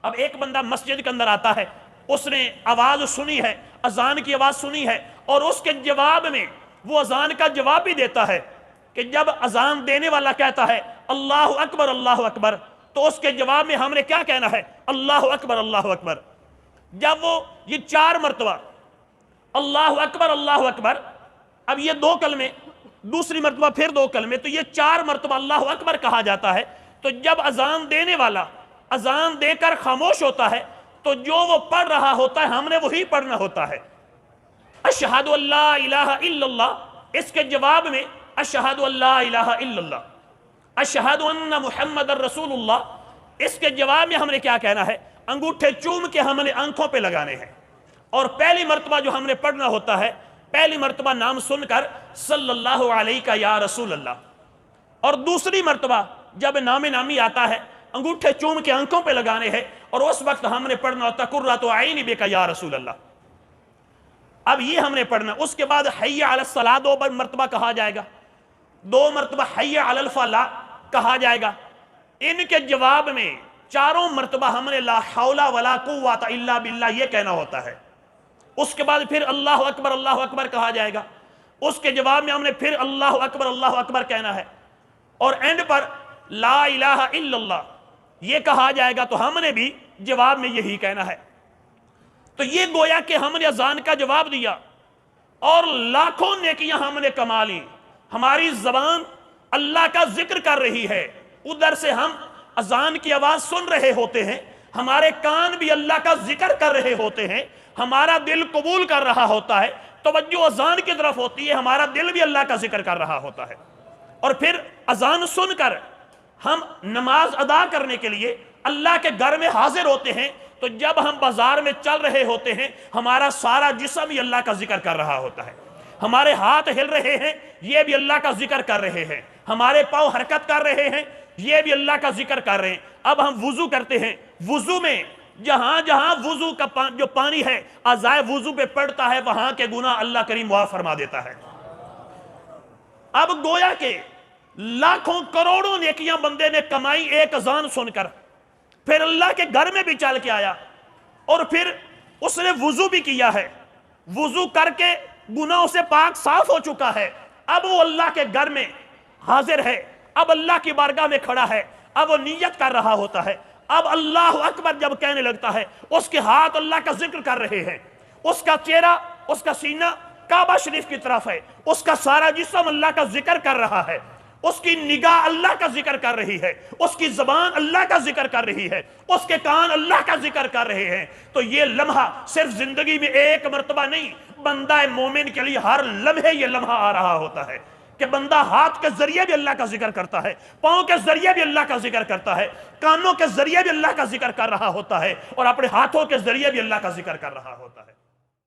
اب ایک بندہ مسجد کے اندر آتا ہے، اس نے آواز سنی ہے، اذان کی آواز سنی ہے، اور اس کے جواب میں وہ اذان کا جواب بھی دیتا ہے کہ جب اذان دینے والا کہتا ہے اللہ اکبر اللہ اکبر، تو اس کے جواب میں ہم نے کیا کہنا ہے؟ اللہ اکبر اللہ اکبر۔ جب وہ یہ 4 مرتبہ اللہ اکبر اللہ اکبر، اب یہ 2 کلمے، دوسری مرتبہ پھر 2 کلمے، تو یہ 4 مرتبہ اللہ اکبر کہا جاتا ہے۔ تو جب اذان دینے والا اذان دے کر خاموش ہوتا ہے تو جو وہ پڑھ رہا ہوتا ہے ہم نے وہی پڑھنا ہوتا ہے۔ اشہد ان لا الہ الا اللہ، اس کے جواب میں اشہد ان لا الہ الا اللہ، اشہد ان محمد الرسول اللہ، اس کے جواب میں ہم نے کیا کہنا ہے؟ انگوٹھے چوم کے ہم نے آنکھوں پہ لگانے ہیں، اور پہلی مرتبہ جو ہم نے پڑھنا ہوتا ہے، پہلی مرتبہ نام سن کر صلی اللہ علیہ کا یا رسول اللہ، اور دوسری مرتبہ جب نام نامی آتا ہے انگوٹھے چوم کے آنکھوں پہ لگانے ہیں، اور اس وقت ہم نے پڑھنا ہوتا قرۃ عینی بک یا رسول اللہ۔ اب یہ ہم نے پڑھنا، اس کے بعد حی علی الصلاۃ 2 مرتبہ کہا جائے گا، 2 مرتبہ حی علی الفلاح کہا جائے گا۔ ان کے جواب میں 4 مرتبہ ہم نے لا حول ولا قوۃ الا باللہ یہ کہنا ہوتا ہے۔ اس کے بعد پھر اللہ اکبر کہا جائے گا، اس کے جواب میں ہم نے پھر اللہ اکبر کہنا ہے، اور اینڈ پر لا الہ الا اللہ یہ کہا جائے گا، تو ہم نے بھی جواب میں یہی کہنا ہے۔ تو یہ گویا کہ ہم نے اذان کا جواب دیا اور لاکھوں نیکیاں ہم نے کما لی۔ ہماری زبان اللہ کا ذکر کر رہی ہے، ادھر سے ہم اذان کی آواز سن رہے ہوتے ہیں، ہمارے کان بھی اللہ کا ذکر کر رہے ہوتے ہیں، ہمارا دل قبول کر رہا ہوتا ہے، توجہ اذان کی طرف ہوتی ہے، ہمارا دل بھی اللہ کا ذکر کر رہا ہوتا ہے، اور پھر اذان سن کر ہم نماز ادا کرنے کے لیے اللہ کے گھر میں حاضر ہوتے ہیں۔ تو جب ہم بازار میں چل رہے ہوتے ہیں ہمارا سارا جسم ہی اللہ کا ذکر کر رہا ہوتا ہے، ہمارے ہاتھ ہل رہے ہیں یہ بھی اللہ کا ذکر کر رہے ہیں، ہمارے پاؤں حرکت کر رہے ہیں یہ بھی اللہ کا ذکر کر رہے ہیں۔ اب ہم وضو کرتے ہیں، وضو میں جہاں جہاں وضو کا جو پانی ہے اعضائے وضو پہ پڑتا ہے وہاں کے گناہ اللہ کریم معاف فرما دیتا ہے۔ اب گویا کہ لاکھوں کروڑوں نیکیاں بندے نے کمائی ایک اذان سن کر، پھر اللہ کے گھر میں بھی چل کے آیا، اور پھر اس نے وضو بھی کیا ہے، وضو کر کے گناہوں سے پاک صاف ہو چکا ہے، اب وہ اللہ کے گھر میں حاضر ہے، اب اللہ کی بارگاہ میں کھڑا ہے، اب وہ نیت کر رہا ہوتا ہے، اب اللہ اکبر جب کہنے لگتا ہے اس کے ہاتھ اللہ کا ذکر کر رہے ہیں، اس کا چہرہ، اس کا سینہ کعبہ شریف کی طرف ہے، اس کا سارا جسم اللہ کا ذکر کر رہا ہے، اس کی نگاہ اللہ کا ذکر کر رہی ہے، اس کی زبان اللہ کا ذکر کر رہی ہے، اس کے کان اللہ کا ذکر کر رہے ہیں۔ تو یہ لمحہ صرف زندگی میں ایک مرتبہ نہیں، بندہ مومن کے لیے ہر لمحے یہ لمحہ آ رہا ہوتا ہے کہ بندہ ہاتھ کے ذریعے بھی اللہ کا ذکر کرتا ہے، پاؤں کے ذریعے بھی اللہ کا ذکر کرتا ہے، کانوں کے ذریعے بھی اللہ کا ذکر کر رہا ہوتا ہے، اور اپنے ہاتھوں کے ذریعے بھی اللہ کا ذکر کر رہا ہوتا ہے۔